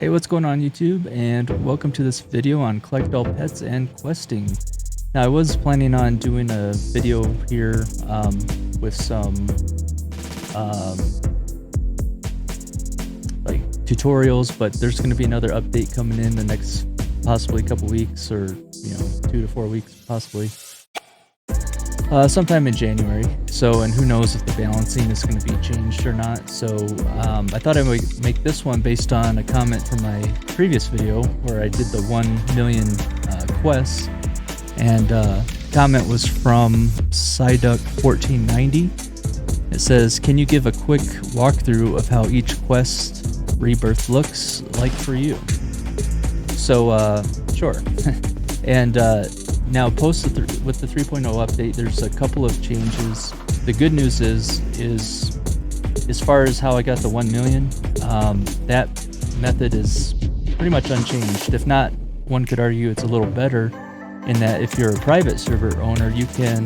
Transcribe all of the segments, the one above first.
Hey, what's going on YouTube, and welcome to this video on collect all pets and questing. Now I was planning on doing a video here with some like tutorials, but there's going to be another update coming in the next possibly couple weeks, or 2 to 4 weeks possibly. Sometime in January. So, and who knows if the balancing is going to be changed or not. So I thought I would make this one based on a comment from my previous video where I did the 1 million quests, and comment was from Psyduck1490. It says, can you give a quick walkthrough of how each quest Rebirth looks like for you? So sure. And now, post with the 3.0 update, there's a couple of changes. The good news is as far as how I got the 1 million, that method is pretty much unchanged. If not, one could argue it's a little better in that if you're a private server owner, you can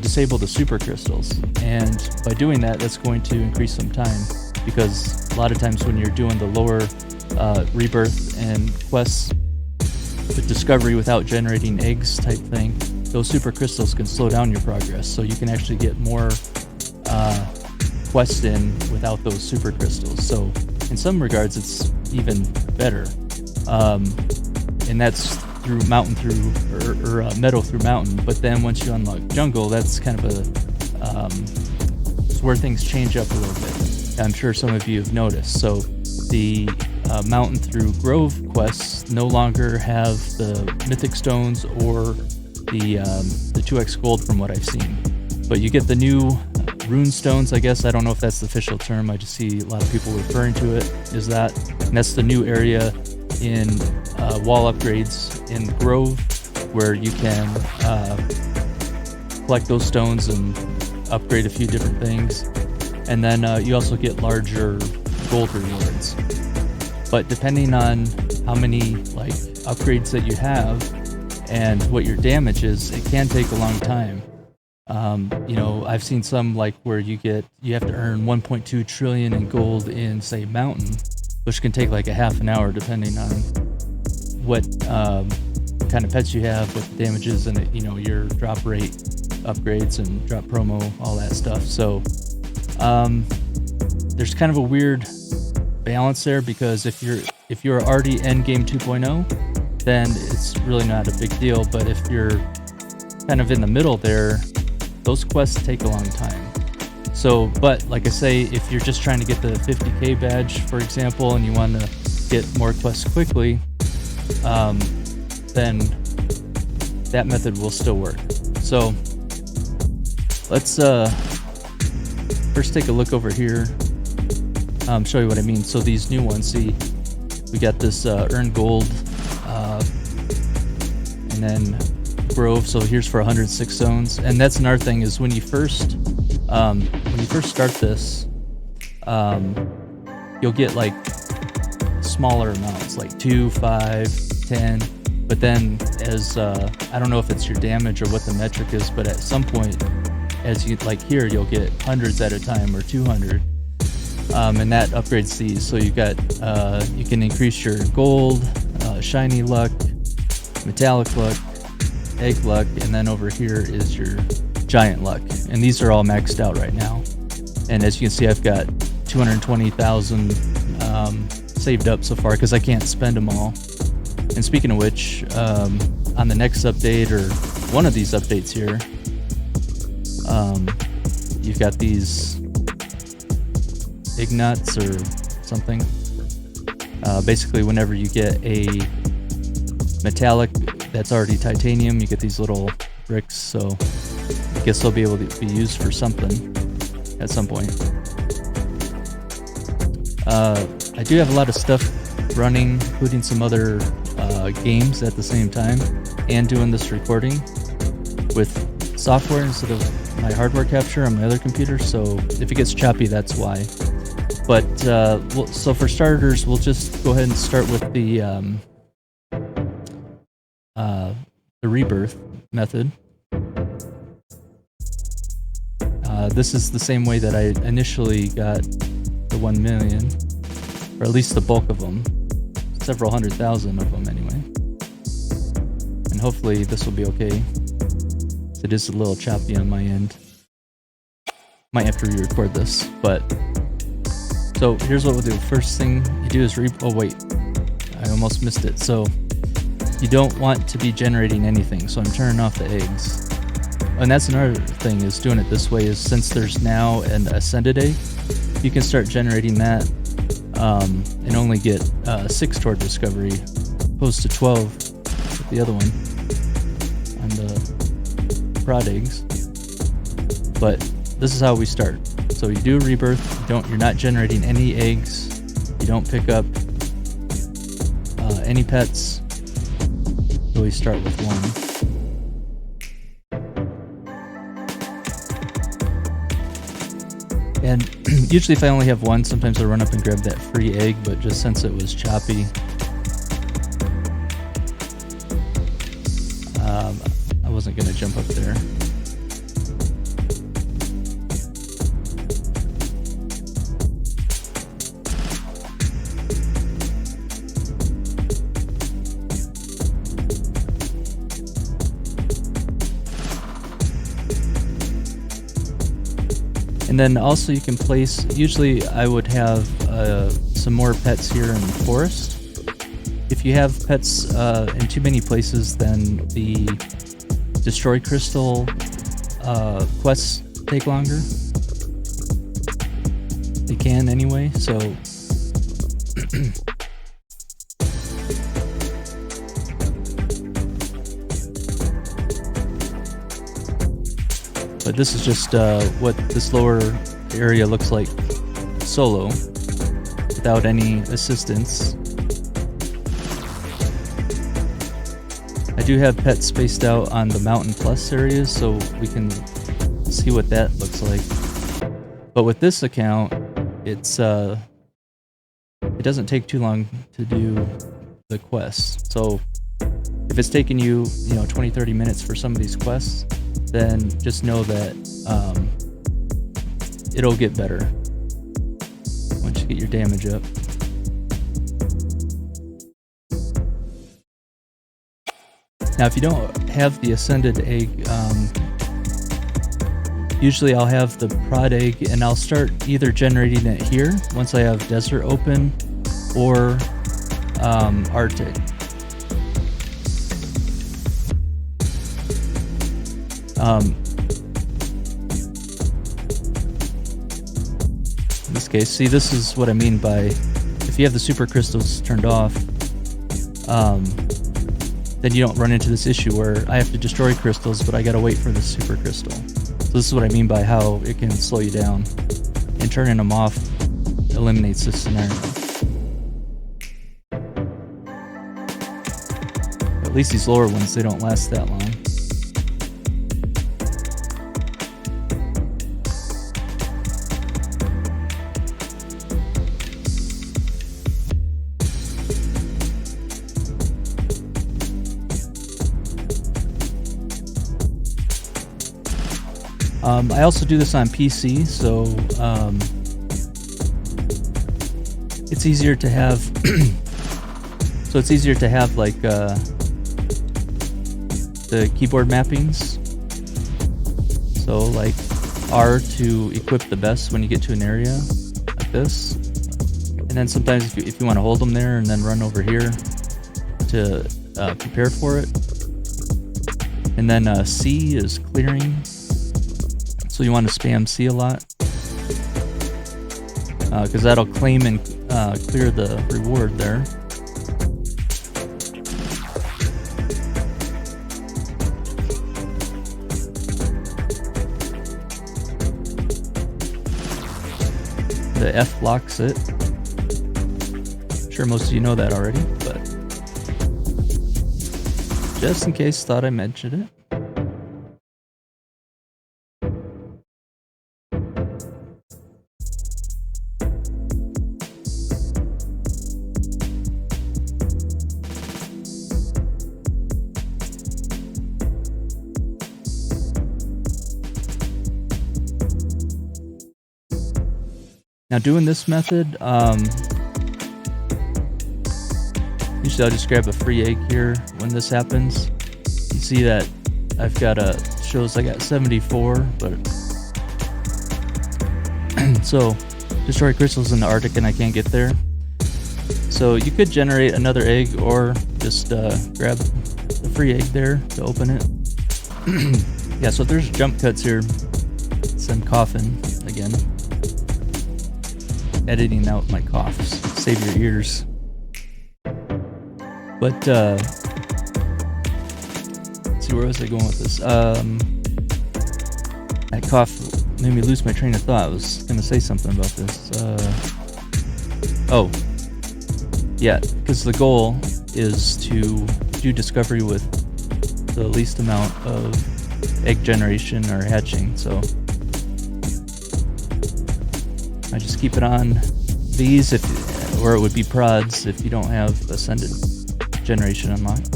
disable the super crystals. And by doing that, that's going to increase some time, because a lot of times when you're doing the lower rebirth and quests with discovery without generating eggs type thing, those super crystals can slow down your progress, so you can actually get more quests in without those super crystals. So in some regards it's even better, and that's through mountain through or meadow through mountain. But then once you unlock jungle, that's kind of a it's where things change up a little bit. I'm sure some of you have noticed. So the mountain through grove quests no longer have the mythic stones or the 2x gold from what I've seen, but you get the new rune stones, I guess. I don't know if that's the official term. I just see a lot of people referring to it as that, and that's the new area in wall upgrades in grove, where you can collect those stones and upgrade a few different things. And then you also get larger gold rewards. But depending on how many upgrades that you have and what your damage is, it can take a long time. I've seen some where you have to earn 1.2 trillion in gold in, say, mountain, which can take like a half an hour depending on what kind of pets you have, what the damage is, and your drop rate upgrades and drop promo, all that stuff. So there's kind of a weird balance there, because if you're already endgame 2.0, then it's really not a big deal. But if you're kind of in the middle there, those quests take a long time. So, but like I say, if you're just trying to get the 50k badge, for example, and you want to get more quests quickly, then that method will still work. So let's first take a look over here. Show you what I mean. So these new ones, see, we got this earn gold, and then grove. So here's for 106 zones, and that's another thing is when you first start this, you'll get smaller amounts, like 2, 5, 10. But then as I don't know if it's your damage or what the metric is, but at some point, as you here, you'll get hundreds at a time or 200. And that upgrades these. So you got you can increase your gold, shiny luck, metallic luck, egg luck, and then over here is your giant luck. And these are all maxed out right now. And as you can see, I've got 220,000 saved up so far, because I can't spend them all. And speaking of which, on the next update, or one of these updates here, you've got these ingots or something. Basically, whenever you get a metallic that's already titanium, you get these little bricks. So I guess they'll be able to be used for something at some point. I do have a lot of stuff running, including some other games at the same time, and doing this recording with software instead of my hardware capture on my other computer. So if it gets choppy, that's why. But so for starters, we'll just go ahead and start with the rebirth method. This is the same way that I initially got the 1 million, or at least the bulk of them. several 100,000 of them anyway. And hopefully this will be okay. It is a little choppy on my end. Might have to re-record this, but... So here's what we'll do. First thing you do is oh wait, I almost missed it. So you don't want to be generating anything, so I'm turning off the eggs. And that's another thing, is doing it this way, is since there's now an ascended egg, you can start generating that and only get 6 toward discovery, opposed to 12 with the other one on the prod eggs. But this is how we start. So you do a rebirth, you're not generating any eggs, you don't pick up any pets, so we start with 1. And usually if I only have 1, sometimes I'll run up and grab that free egg, but just since it was choppy, I wasn't going to jump up there. And then also you can place, usually I would have some more pets here in the forest. If you have pets in too many places, then the destroy crystal quests take longer. They can anyway, so... But this is just what this lower area looks like solo, without any assistance. I do have pets spaced out on the Mountain Plus areas, so we can see what that looks like. But with this account, it's it doesn't take too long to do the quests. So if it's taking you, 20-30 minutes for some of these quests, then just know that it'll get better once you get your damage up. Now, if you don't have the ascended egg, usually I'll have the prod egg, and I'll start either generating it here once I have desert open, or Artic. In this case, see, this is what I mean by if you have the super crystals turned off, then you don't run into this issue where I have to destroy crystals, but I gotta wait for the super crystal. So this is what I mean by how it can slow you down, and turning them off eliminates this scenario. At least these lower ones, they don't last that long. I also do this on PC, so it's easier to have. So it's easier to have like the keyboard mappings. So like R to equip the best when you get to an area like this, and then sometimes if you want to hold them there and then run over here to prepare for it, and then C is clearing. So you want to spam C a lot, because that'll claim and clear the reward there. The F blocks it. I'm sure most of you know that already, but just in case, thought I mentioned it. Now doing this method, Usually I'll just grab a free egg here when this happens. You see that I've got shows I got 74, but so destroy crystals in the Arctic and I can't get there. So you could generate another egg or just grab the free egg there to open it. Yeah, so there's jump cuts here. I'm coughing again. Editing out my coughs. Save your ears. But let's see, where was I going with this? That cough made me lose my train of thought. I was gonna say something about this. Oh, yeah, because the goal is to do discovery with the least amount of egg generation or hatching. So I just keep it on these, or it would be prods if you don't have ascended generation unlocked.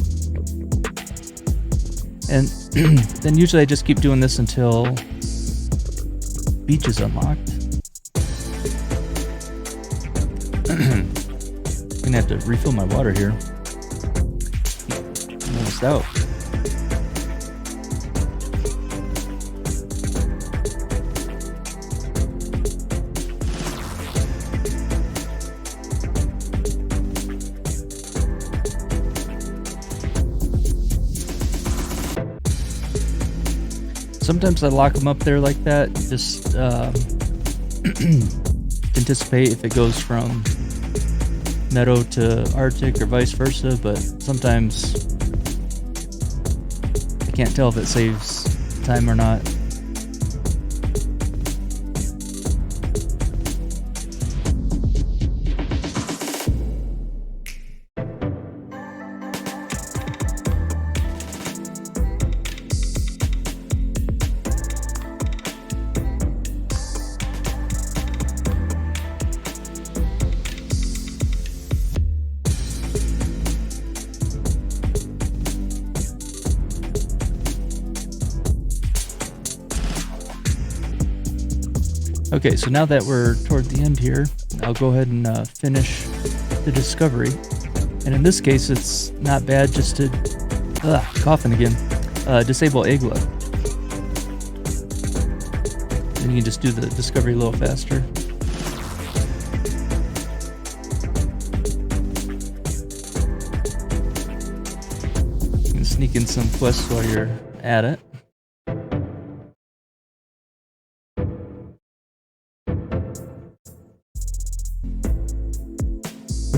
And then usually I just keep doing this until beach is unlocked. I'm gonna have to refill my water here. I'm almost out. Sometimes I lock them up there like that, just anticipate if it goes from Meadow to Artic or vice versa, but sometimes I can't tell if it saves time or not. Okay, so now that we're toward the end here, I'll go ahead and finish the discovery. And in this case, it's not bad just to, coughing again, disable egg luck. And you can just do the discovery a little faster. You can sneak in some quests while you're at it.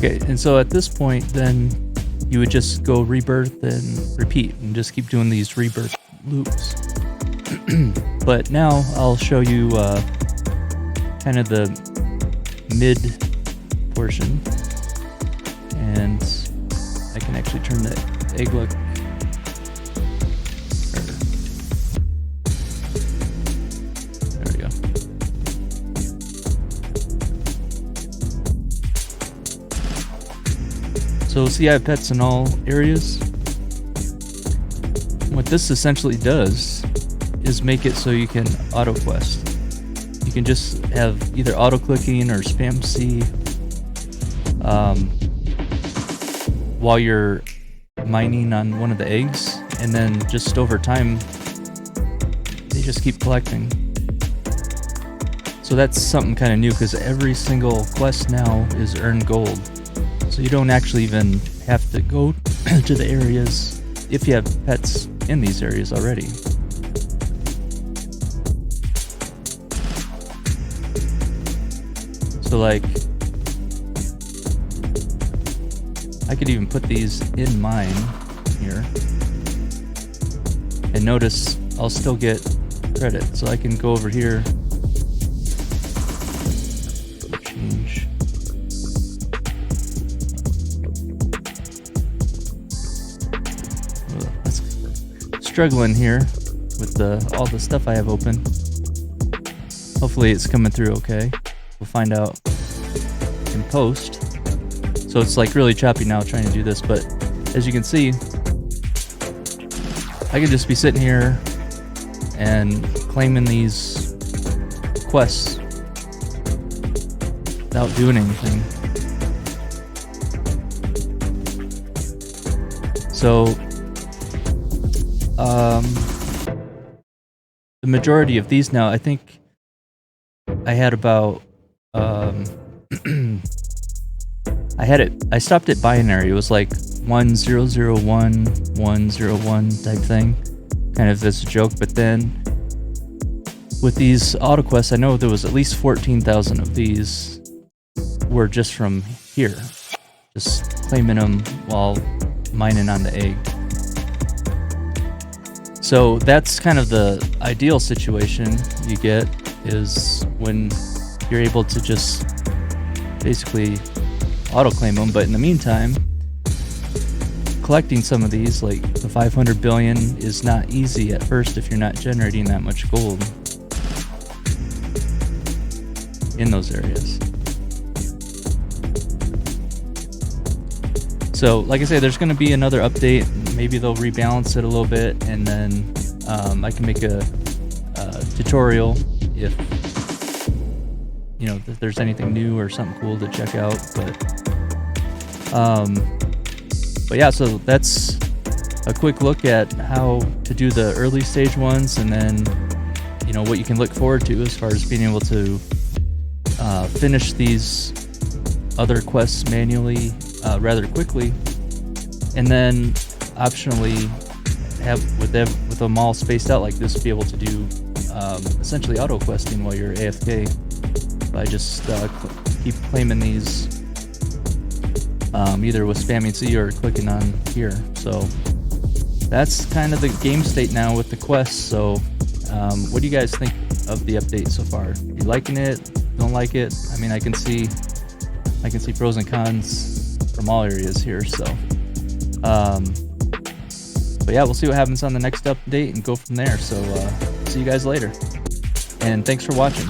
Okay, and so at this point, then you would just go rebirth and repeat and just keep doing these rebirth loops. But now I'll show you kind of the mid portion, and I can actually turn the egg luck. There we go. So see, I have pets in all areas. What this essentially does is make it so you can auto quest. You can just have either auto clicking or spam C while you're mining on one of the eggs, and then just over time they just keep collecting. So that's something kind of new, because every single quest now is earn gold. So you don't actually even have to go to the areas if you have pets in these areas already. So like, I could even put these in mine here. And notice I'll still get credit. So I can go over here. Change. Struggling here with all the stuff I have open. Hopefully it's coming through okay. We'll find out in post. So it's like really choppy now trying to do this, but as you can see, I could just be sitting here and claiming these quests without doing anything. So the majority of these now, I think I had about I stopped at binary. It was like 1001 101 type thing, kind of as a joke. But then with these auto quests, I know there was at least 14,000 of these were just from here, just claiming them while mining on the egg. So that's kind of the ideal situation you get, is when you're able to just basically auto-claim them. But in the meantime, collecting some of these, like the 500 billion, is not easy at first if you're not generating that much gold in those areas. So like I say, there's going to be another update. Maybe they'll rebalance it a little bit, and then I can make a tutorial if if there's anything new or something cool to check out. But yeah, so that's a quick look at how to do the early stage ones, and then what you can look forward to as far as being able to finish these other quests manually rather quickly, and then optionally have with them all spaced out like this, be able to do essentially auto questing while you're AFK by just keep claiming these either with spamming C or clicking on here. So that's kind of the game state now with the quests. So what do you guys think of the update so far? You liking it? Don't like it? I mean, I can see pros and cons from all areas here. So but yeah, we'll see what happens on the next update and go from there. So see you guys later, and thanks for watching.